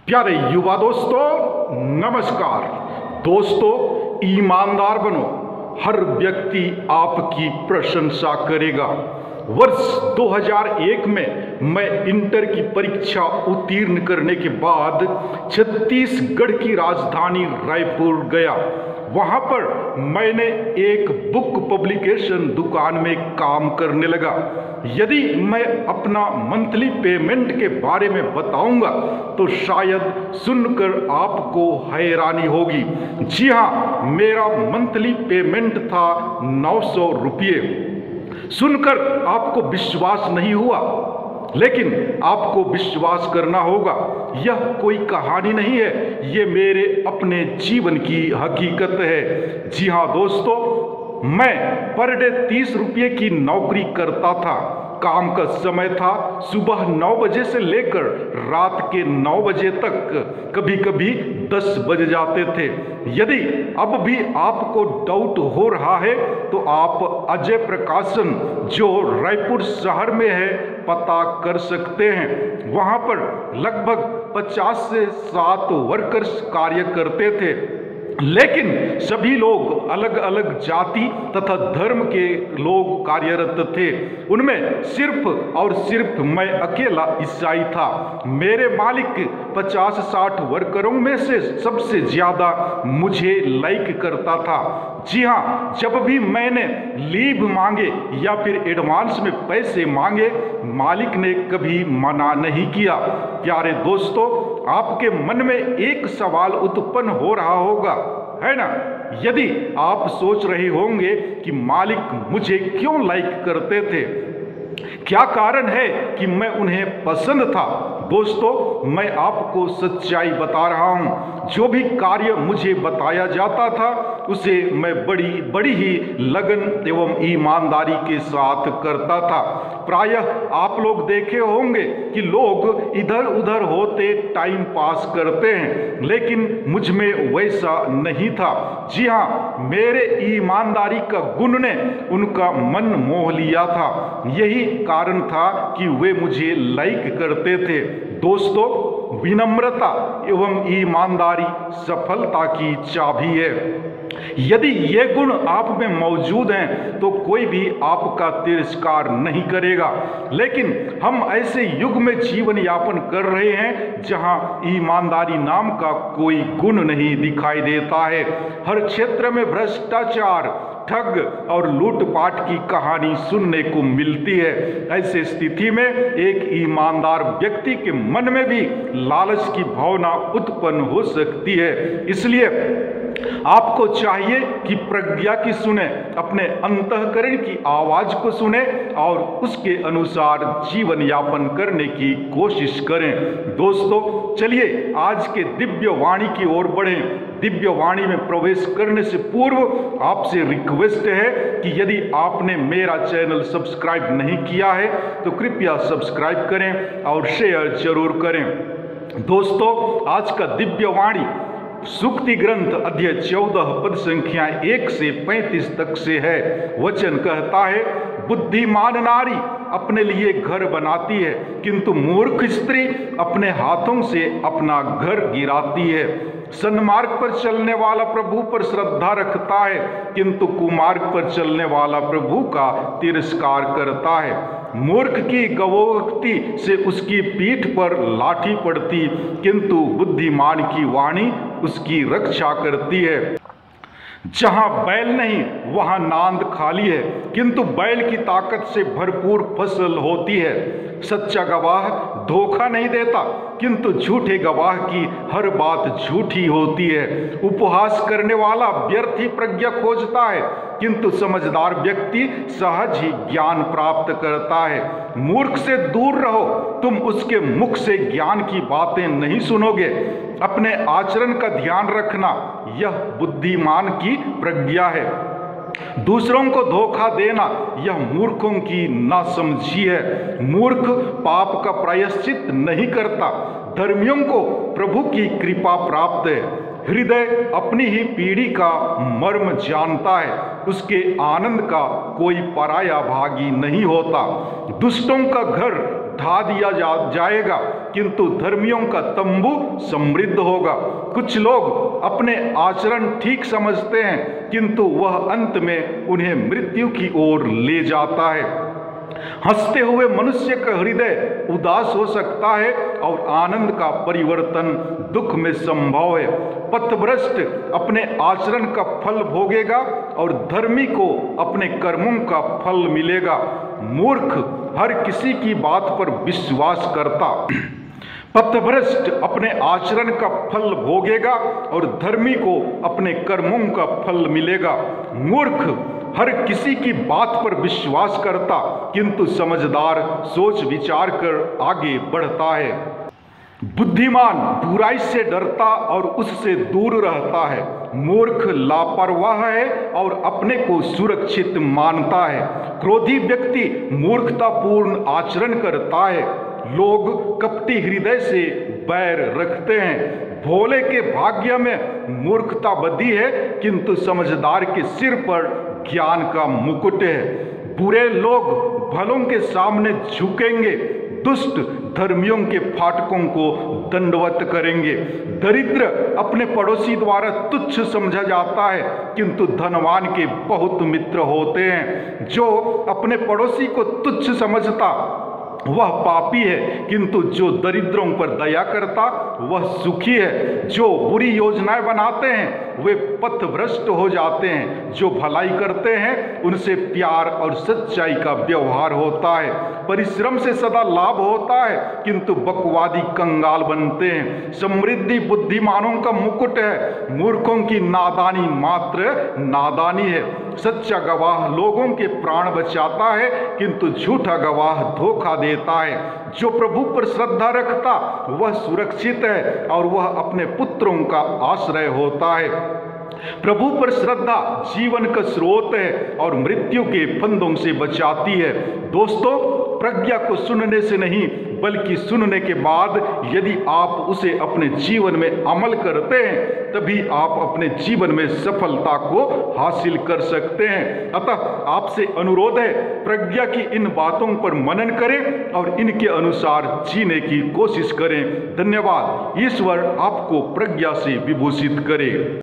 प्यारे युवा दोस्तों, नमस्कार। दोस्तों, ईमानदार बनो, हर व्यक्ति आपकी प्रशंसा करेगा। वर्ष 2001 में मैं इंटर की परीक्षा उत्तीर्ण करने के बाद छत्तीसगढ़ की राजधानी रायपुर गया। वहां पर मैंने एक बुक पब्लिकेशन दुकान में काम करने लगा। यदि मैं अपना मंथली पेमेंट के बारे में बताऊंगा तो शायद सुनकर आपको हैरानी होगी। जी हाँ, मेरा मंथली पेमेंट था 900 रुपये। सुनकर आपको विश्वास नहीं हुआ, लेकिन आपको विश्वास करना होगा। यह कोई कहानी नहीं है, ये मेरे अपने जीवन की हकीकत है। जी हाँ दोस्तों, मैं पर डे 30 रुपये की नौकरी करता था। काम का समय था सुबह 9 बजे से लेकर रात के 9 बजे तक, कभी कभी 10 बज जाते थे। यदि अब भी आपको डाउट हो रहा है तो आप अजय प्रकाशन, जो रायपुर शहर में है, पता कर सकते हैं। वहां पर लगभग 50 से 60 वर्कर्स कार्य करते थे, लेकिन सभी लोग अलग अलग जाति तथा धर्म के लोग कार्यरत थे। उनमें सिर्फ और सिर्फ मैं अकेला ईसाई था। मेरे मालिक 50-60 वर्करों में से सबसे ज्यादा मुझे लाइक करता था। जी हाँ, जब भी मैंने लीव मांगे या फिर एडवांस में पैसे मांगे, मालिक ने कभी मना नहीं किया। प्यारे दोस्तों, आपके मन में एक सवाल उत्पन्न हो रहा होगा, है ना? यदि आप सोच रहे होंगे कि मालिक मुझे क्यों लाइक करते थे, क्या कारण है कि मैं उन्हें पसंद था? दोस्तों, मैं आपको सच्चाई बता रहा हूं। जो भी कार्य मुझे बताया जाता था उसे मैं बड़ी ही लगन एवं ईमानदारी के साथ करता था। प्रायः आप लोग देखे होंगे कि लोग इधर उधर होते टाइम पास करते हैं, लेकिन मुझ में वैसा नहीं था। जी हाँ, मेरे ईमानदारी का गुण ने उनका मन मोह लिया था। यही कारण था कि वे मुझे लाइक करते थे। दोस्तों, विनम्रता एवं ईमानदारी सफलता की चाबी है। यदि ये गुण आप में मौजूद हैं तो कोई भी आपका तिरस्कार नहीं करेगा। लेकिन हम ऐसे युग में जीवन यापन कर रहे हैं जहां ईमानदारी नाम का कोई गुण नहीं दिखाई देता है। हर क्षेत्र में भ्रष्टाचार, ठग और लूटपाट की कहानी सुनने को मिलती है। ऐसे स्थिति में एक ईमानदार व्यक्ति के मन में भी लालच की भावना उत्पन्न हो सकती है। इसलिए आपको चाहिए कि प्रज्ञा की सुने, अपने अंतःकरण की आवाज को सुने और उसके अनुसार जीवन यापन करने की कोशिश करें। दोस्तों, चलिए आज के दिव्य वाणी की ओर बढ़ें। दिव्य वाणी में प्रवेश करने से पूर्व आपसे रिक्वेस्ट है कि यदि आपने मेरा चैनल सब्सक्राइब नहीं किया है तो कृपया सब्सक्राइब करें और शेयर जरूर करें। दोस्तों, आज का दिव्य वाणी सूक्ति ग्रंथ अध्याय 14 पद संख्या 1 से 35 तक से है। वचन कहता है, बुद्धिमान नारी अपने लिए घर बनाती है, किंतु मूर्ख स्त्री अपने हाथों से अपना घर गिराती है। सन्मार्ग पर चलने वाला प्रभु पर श्रद्धा रखता है, किंतु कुमार्ग पर चलने वाला प्रभु का तिरस्कार करता है। मूर्ख की गवोक्ति से उसकी पीठ पर लाठी पड़ती, किंतु बुद्धिमान की वाणी उसकी रक्षा करती है। जहां बैल नहीं वहां नांद खाली है, किंतु बैल की ताकत से भरपूर फसल होती है। सच्चा गवाह धोखा नहीं देता, किंतु झूठे गवाह की हर बात झूठी होती है। उपहास करने वाला व्यर्थ ही प्रज्ञा खोजता है, किंतु समझदार व्यक्ति सहज ही ज्ञान प्राप्त करता है। मूर्ख से दूर रहो, तुम उसके मुख से ज्ञान की बातें नहीं सुनोगे। अपने आचरण का ध्यान रखना, यह बुद्धिमान की प्रज्ञा है। दूसरों को धोखा देना यह मूर्खों की नासमझी है। मूर्ख पाप का प्रायश्चित नहीं करता। धर्मियों को प्रभु की कृपा प्राप्त है। हृदय अपनी ही पीढ़ी का मर्म जानता है, उसके आनंद का कोई पराया भागी नहीं होता। दुष्टों का घर ढा दिया जाएगा, किंतु धर्मियों का तंबू समृद्ध होगा। कुछ लोग अपने आचरण ठीक समझते हैं, किंतु वह अंत में उन्हें मृत्यु की ओर ले जाता है। हंसते हुए मनुष्य का हृदय उदास हो सकता है और आनंद का परिवर्तन दुख में संभव है। पथभ्रष्ट अपने आचरण का फल भोगेगा और धर्मी को अपने कर्मों का फल मिलेगा। मूर्ख हर किसी की बात पर विश्वास करता। पथभ्रष्ट अपने आचरण का फल भोगेगा और धर्मी को अपने कर्मों का फल मिलेगा। मूर्ख हर किसी की बात पर विश्वास करता, किंतु समझदार सोच विचार कर आगे बढ़ता है। बुद्धिमान बुराई से डरता और उससे दूर रहता है। मूर्ख लापरवाह है और अपने को सुरक्षित मानता है। क्रोधी व्यक्ति मूर्खतापूर्ण आचरण करता है। लोग कपटी हृदय से बैर रखते हैं। भोले के भाग्य में मूर्खता बदी है, किंतु समझदार के सिर पर ज्ञान का मुकुट है। बुरे लोग भलों के सामने झुकेंगे, दुष्ट धर्मियों के फाटकों को दंडवत करेंगे। दरिद्र अपने पड़ोसी द्वारा तुच्छ समझा जाता है, किंतु धनवान के बहुत मित्र होते हैं। जो अपने पड़ोसी को तुच्छ समझता वह पापी है, किंतु जो दरिद्रों पर दया करता वह सुखी है। जो बुरी योजनाएं बनाते हैं वे पथभ्रष्ट हो जाते हैं। जो भलाई करते हैं उनसे प्यार और सच्चाई का व्यवहार होता है। परिश्रम से सदा लाभ होता है, किंतु बकवादी कंगाल बनते हैं। समृद्धि बुद्धिमानों का मुकुट है, मूर्खों की नादानी मात्र नादानी है। सच्चा गवाह लोगों के प्राण बचाता है, किंतु झूठा गवाह धोखा देता है। जो प्रभु पर श्रद्धा रखता वह सुरक्षित है और वह अपने पुत्रों का आश्रय होता है। प्रभु पर श्रद्धा जीवन का स्रोत है और मृत्यु के फंदों से बचाती है। दोस्तों, प्रज्ञा को सुनने से नहीं बल्कि सुनने के बाद यदि आप उसे अपने जीवन में अमल करते हैं तभी आप अपने जीवन में सफलता को हासिल कर सकते हैं। अतः आपसे अनुरोध है, प्रज्ञा की इन बातों पर मनन करें और इनके अनुसार जीने की कोशिश करें। धन्यवाद। ईश्वर आपको प्रज्ञा से विभूषित करे।